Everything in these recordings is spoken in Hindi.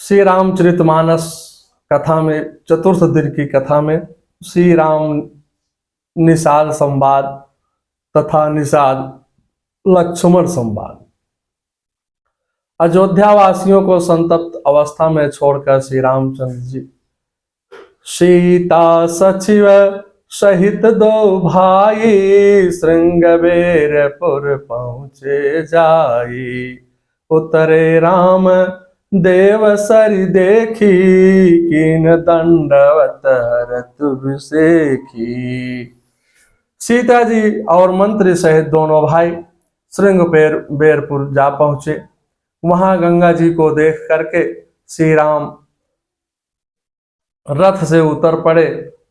श्री रामचरितमानस कथा में, चतुर्थ दिन की कथा में श्री राम निषाद संवाद तथा निषाद लक्ष्मण संवाद। अयोध्या वासियों को संतप्त अवस्था में छोड़कर श्री रामचंद्र जी सीता सचिव सहित दो भाई श्रृंगबेरपुर पहुँचे जाई। उतरे राम देव सरि देखी कीन दंडवत रतुभिषेखी। सीता जी और मंत्री सहित दोनों भाई श्रृंगबेरपुर जा पहुंचे। वहां गंगा जी को देख करके श्री राम रथ से उतर पड़े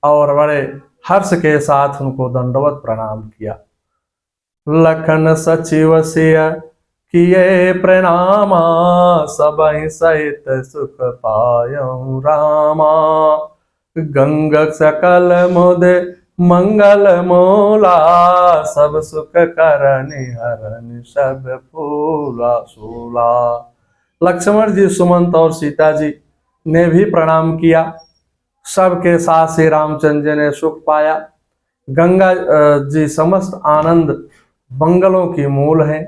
और बड़े हर्ष के साथ उनको दंडवत प्रणाम किया। लखन सचिव सिय किए प्रणामा सबहि सहित सुख पायऊ रामा। गंग सकल मुद मंगल मोला सब सुख करनि हरनि सब फूला सूला। लक्ष्मण जी, सुमंत और सीता जी ने भी प्रणाम किया। सबके साथ श्री रामचंद्र जी ने सुख पाया। गंगा जी समस्त आनंद मंगलों की मूल हैं।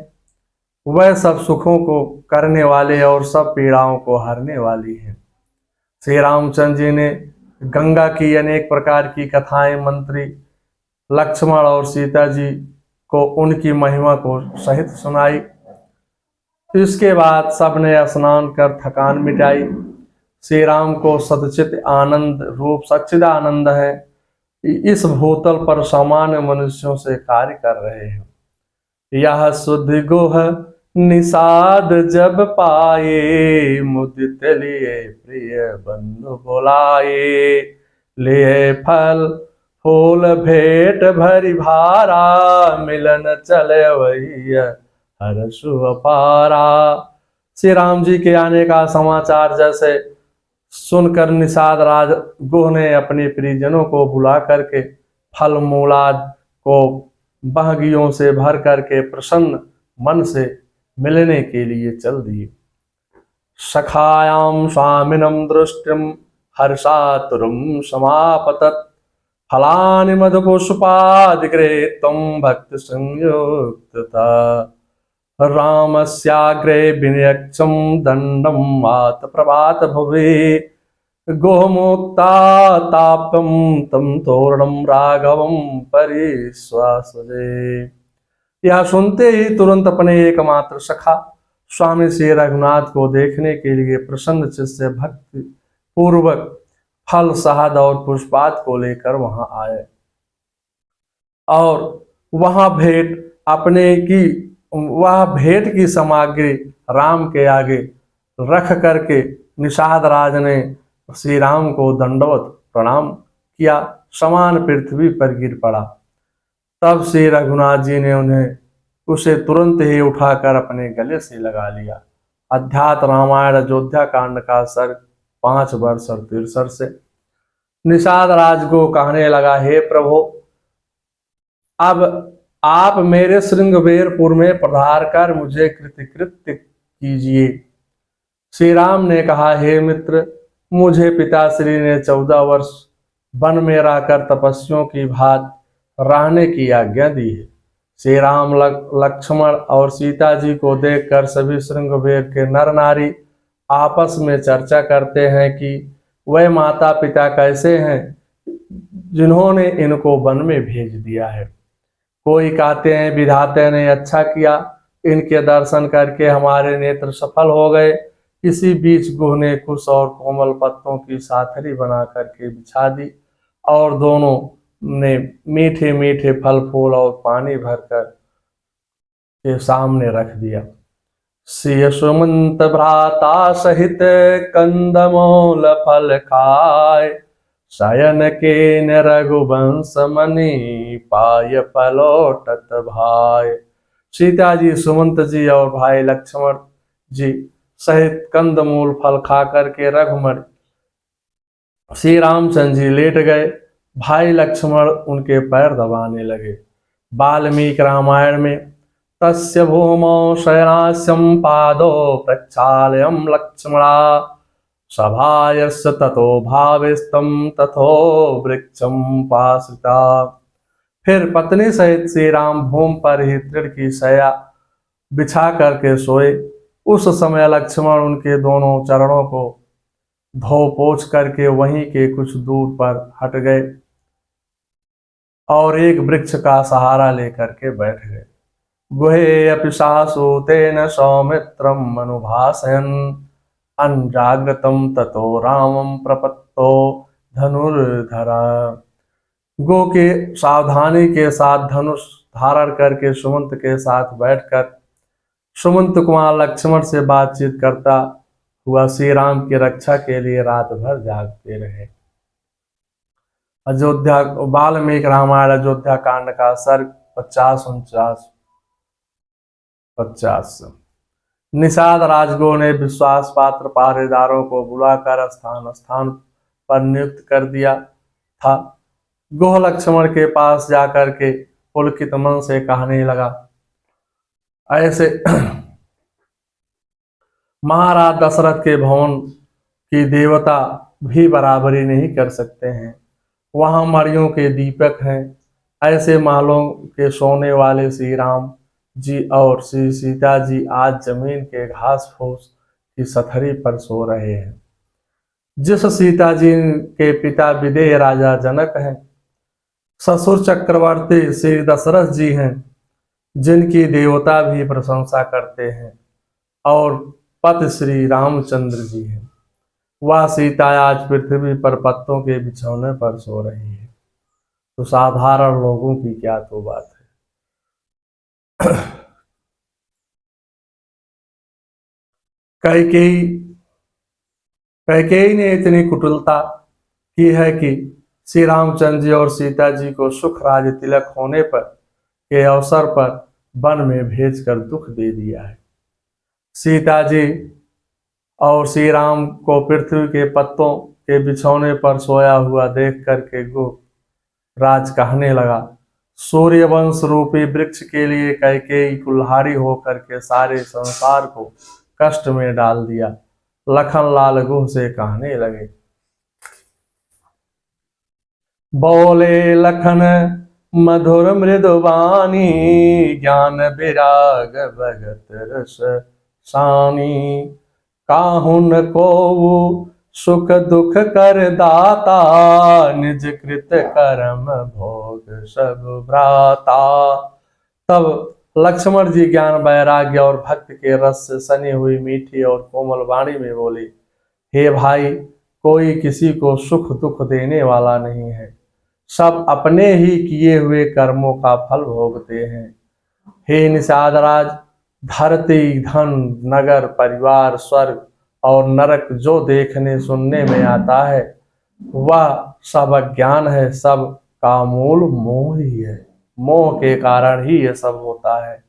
वह सब सुखों को करने वाले और सब पीड़ाओं को हरने वाली हैं। श्री रामचंद्र जी ने गंगा की अनेक प्रकार की कथाएं मंत्री लक्ष्मण और सीता जी को उनकी महिमा को सहित सुनाई। इसके बाद सबने स्नान कर थकान मिटाई। श्री राम को सदचित आनंद रूप सच्चिदानंद है। इस भूतल पर सामान्य मनुष्यों से कार्य कर रहे हैं। यह सुधि गोह निषाद जब पाए मुदित लिए प्रिय बंधु बुलाए। लिए फल फूल भेंट भरी भारा मिलन चले वही हर्षु अपारा। श्री राम जी के आने का समाचार जैसे सुनकर निषाद राज गुह ने अपने परिजनों को बुला करके फल मूलाद को बहगियों से भर करके प्रसन्न मन से मिलने के लिए चल दिए। सखायाम स्वामिनम दृष्टिम हर्षातुरम समापतत। फलानि मधुपुष्पादिग्रे तम भक्ति संयुक्तता। रामस्याग्रे विनियक्षं दंडम मात प्रभात भुवि। गोमुक्ता तापम तम तोरणम राघवम परिश्वासदे। यह सुनते ही तुरंत अपने एकमात्र सखा स्वामी श्री रघुनाथ को देखने के लिए प्रसन्न चित्त से भक्ति पूर्वक फल शहद और पुष्पाद को लेकर वहां आए और वह भेंट की सामग्री राम के आगे रख करके निषाद राज ने श्री राम को दंडवत प्रणाम किया। समान पृथ्वी पर गिर पड़ा। तब श्री रघुनाथ जी ने उसे तुरंत ही उठाकर अपने गले से लगा लिया। अध्यात्म रामायण अयोध्या कांड का सर्ग 5 वर्ष और 63 से। निषाद राज को कहने लगा, हे प्रभु, अब आप मेरे श्रृंगबेरपुर में पधार कर मुझे कृतकृत्य कीजिए। श्री राम ने कहा, हे मित्र, मुझे पिताश्री ने 14 वर्ष वन में रहकर तपस्वियों की भांति रहने की आज्ञा दी है। श्री राम लक्ष्मण और सीता जी को देखकर सभी श्रृंगबेर के नर नारी आपस में चर्चा करते हैं कि वह माता पिता कैसे हैं जिन्होंने इनको वन में भेज दिया है। कोई कहते हैं, विधाता ने अच्छा किया, इनके दर्शन करके हमारे नेत्र सफल हो गए। इसी बीच गुह ने कुश और कोमल पत्तों की साथरी बना करके बिछा दी और दोनों ने मीठे मीठे फल फूल और पानी भरकर के सामने रख दिया। श्री सुमंत भ्राता सहित कंदमूल फल खाए। शयन के रघुवंश मणि पाय पलोटत भाई। सीता जी, सुमंत जी और भाई लक्ष्मण जी सहित कंदमूल फल खा करके रघुमण श्री रामचंद्र जी लेट गए। भाई लक्ष्मण उनके पैर दबाने लगे। वाल्मीकि रामायण में तस्य भूमौ शयनास्यं पादो प्रक्षालयं लक्ष्मणा। सभायस्य ततो भावेस्तम तथो वृक्षम पाश्रिता। फिर पत्नी सहित श्री राम भूमि पर ही तृण की शैया बिछा करके सोए। उस समय लक्ष्मण उनके दोनों चरणों को धो पोछ करके वहीं के कुछ दूर पर हट गए और एक वृक्ष का सहारा लेकर के बैठ गए। गुहे अपि सासु तेन सौमित्रम मनुभासयन् अनजाग्रतम ततो रामम प्रपत्तो धनुर्धरा। गो के सावधानी के साथ धनुष धारण करके सुमंत के साथ बैठकर सुमंत कुमार लक्ष्मण से बातचीत करता हुआ श्री राम की रक्षा के लिए रात भर जागते रहे। अयोध्या वाल्मीकि रामायण अयोध्या कांड का सर्ग 50-49। निषाद राजगो ने विश्वास पात्र पहरेदारों को बुलाकर स्थान स्थान पर नियुक्त कर दिया था। गोह लक्ष्मण के पास जाकर के पुलकित मन से कहने लगा, ऐसे महाराज दशरथ के भवन की देवता भी बराबरी नहीं कर सकते हैं। वहां मड़ियों के दीपक हैं। ऐसे महलों के सोने वाले श्री राम जी और श्री सीता जी आज जमीन के घास फूस की सथरी पर सो रहे हैं। जिस सीता जी के पिता विदेह राजा जनक हैं, ससुर चक्रवर्ती श्री दशरथ जी हैं, जिनकी देवता भी प्रशंसा करते हैं, और पति श्री रामचंद्र जी हैं, वह सीता आज पृथ्वी पर पत्तों के बिछौने पर सो रही है। तो साधारण लोगों की क्या तो बात है। कैकेयी ने इतनी कुटिलता की है कि श्री रामचंद्र जी और सीता जी को सुख राज तिलक होने पर के अवसर पर वन में भेजकर दुख दे दिया है। सीता जी और श्री राम को पृथ्वी के पत्तों के बिछौने पर सोया हुआ देख करके गो राज कहने लगा, सूर्यवंश रूपी वृक्ष के लिए कैकेयी कुल्हाड़ी होकर के सारे संसार को कष्ट में डाल दिया। लखन लाल गुह से कहने लगे, बोले लखन मधुर मृदुवानी ज्ञान विराग भगत रस सानी। काहुन को सुख दुख कर दाता निज कृत कर्म भोग सब भ्राता। तब लक्ष्मण जी ज्ञान वैराग्य और भक्ति के रस से सनी हुई मीठी और कोमल वाणी में बोले, हे भाई, कोई किसी को सुख दुख देने वाला नहीं है। सब अपने ही किए हुए कर्मों का फल भोगते हैं। हे निषाद राज, धरती धन नगर परिवार स्वर्ग और नरक जो देखने सुनने में आता है वह सब अज्ञान है। सब का मूल मोह ही है। मोह के कारण ही यह सब होता है।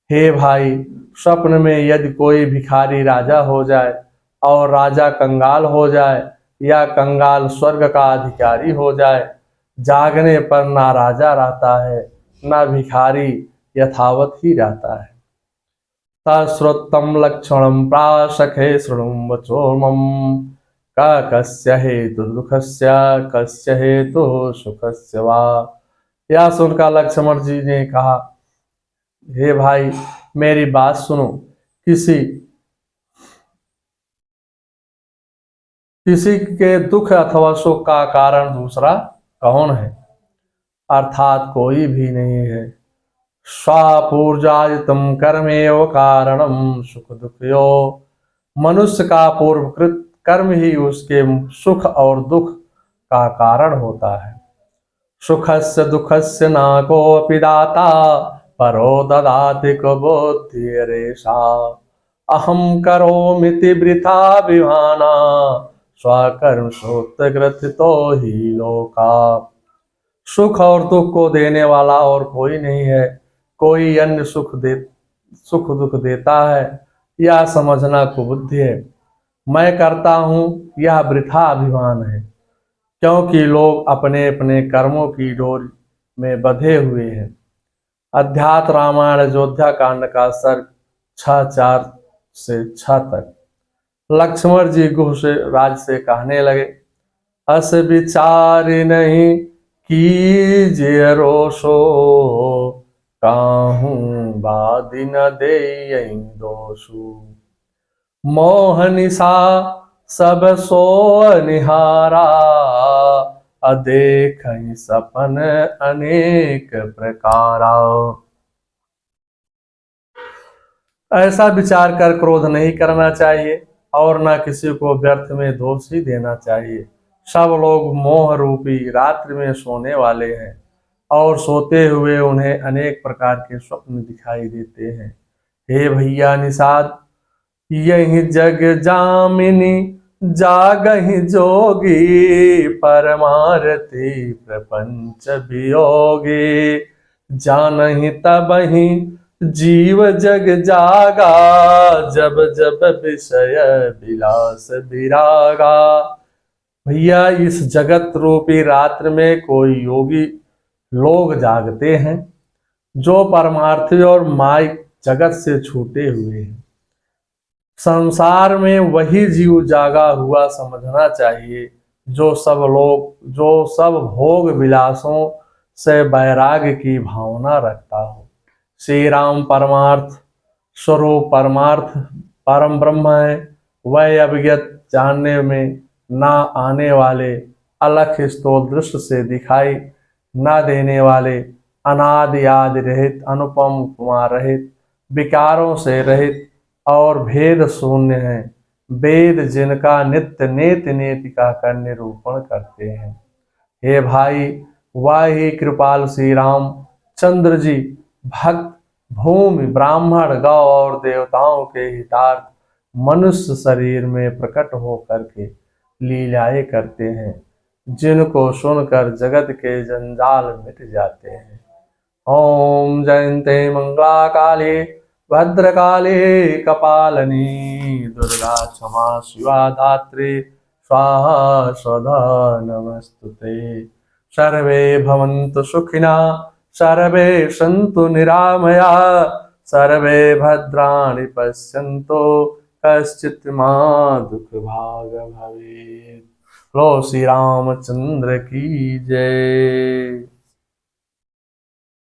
हे भाई, स्वप्न में यदि कोई भिखारी राजा हो जाए और राजा कंगाल हो जाए या कंगाल स्वर्ग का अधिकारी हो जाए, जागने पर ना राजा रहता है ना भिखारी, यथावत ही रहता है। तश्रुतं लक्ष्मणं प्राशखे शृणुं वचो मम कस्य हेतु दुःखस्य कस्य हेतु सुखस्य वा। यह सुनकर लक्ष्मण जी ने कहा, हे भाई, मेरी बात सुनो। किसी के दुख अथवा सुख का कारण दूसरा कौन है? अर्थात कोई भी नहीं है। स्वापूर्जायितम कर्मेव कारणम सुख दुखयो। मनुष्य का पूर्वकृत कर्म ही उसके सुख और दुख का कारण होता है। सुखस्य दुखस्य न कोऽपि दाता परो ददाति को बुद्धिरेषा। अहम करोमिति वृथा विभाना स्वकर्म सोत्ग्रथितो ही लोका। सुख और दुख को देने वाला और कोई नहीं है। कोई अन्य सुख दुख देता है, यह समझना कुबुद्धि है। मैं करता हूँ, यह वृथा अभिमान है, क्योंकि लोग अपने अपने कर्मों की डोर में बंधे हुए हैं। अध्यात्म रामायण अयोध्या कांड का सर्ग 6:4 से 6 तक। लक्ष्मण जी गुह से राज से कहने लगे, अस विचार नहीं कीजिए रोषो, काहूँ बादि न दे दोषु। मोहनिशा सब सो निहारा, अदेख सपन अनेक प्रकारा। ऐसा विचार कर क्रोध नहीं करना चाहिए और न किसी को व्यर्थ में दोष ही देना चाहिए। सब लोग मोह रूपी रात्रि में सोने वाले हैं और सोते हुए उन्हें अनेक प्रकार के स्वप्न दिखाई देते हैं। हे भैया निषाद, यही जग जामिनी जागहि जोगी, परमारति प्रपंच वियोगी। जानहि तबहि जीव जग जागा, जब जब विषय विलास विरागा। भैया इस जगत रूपी रात्र में कोई योगी लोग जागते हैं जो परमार्थी और माइक जगत से छूटे हुए हैं। संसार में वही जीव जागा हुआ समझना चाहिए जो सब भोग विलासों से वैराग्य की भावना रखता हो। श्री राम परमार्थ स्वरूप परमार्थ परम ब्रह्म है। वह अभिज्ञत जानने में ना आने वाले, अलख स्थूल दृष्टि से दिखाई न देने वाले, अनादि आदि रहित, अनुपम उपमा रहित, विकारों से रहित और भेद शून्य है। वेद जिनका नित्य नेति नेति का कर निरूपण करते हैं। हे भाई, वाही कृपाल श्री राम चंद्र जी भक्त भूमि ब्राह्मण गौ और देवताओं के हितार्थ मनुष्य शरीर में प्रकट होकर के लीलाएं करते हैं, जिनको सुनकर जगत के जंजाल मिट जाते हैं। ओम जयंते मंगला काली भद्रकाली कपालनी, दुर्गा क्षमा शिवा धात्री स्वाहा स्वधा नमस्तुते। सर्वे भवन्तु सुखिना सर्वे सन्तु निरामया, सर्वे भद्राणि पश्यन्तु कश्चित् मा दुःखभाग् भवेत्। लो श्री रामचंद्र की जय।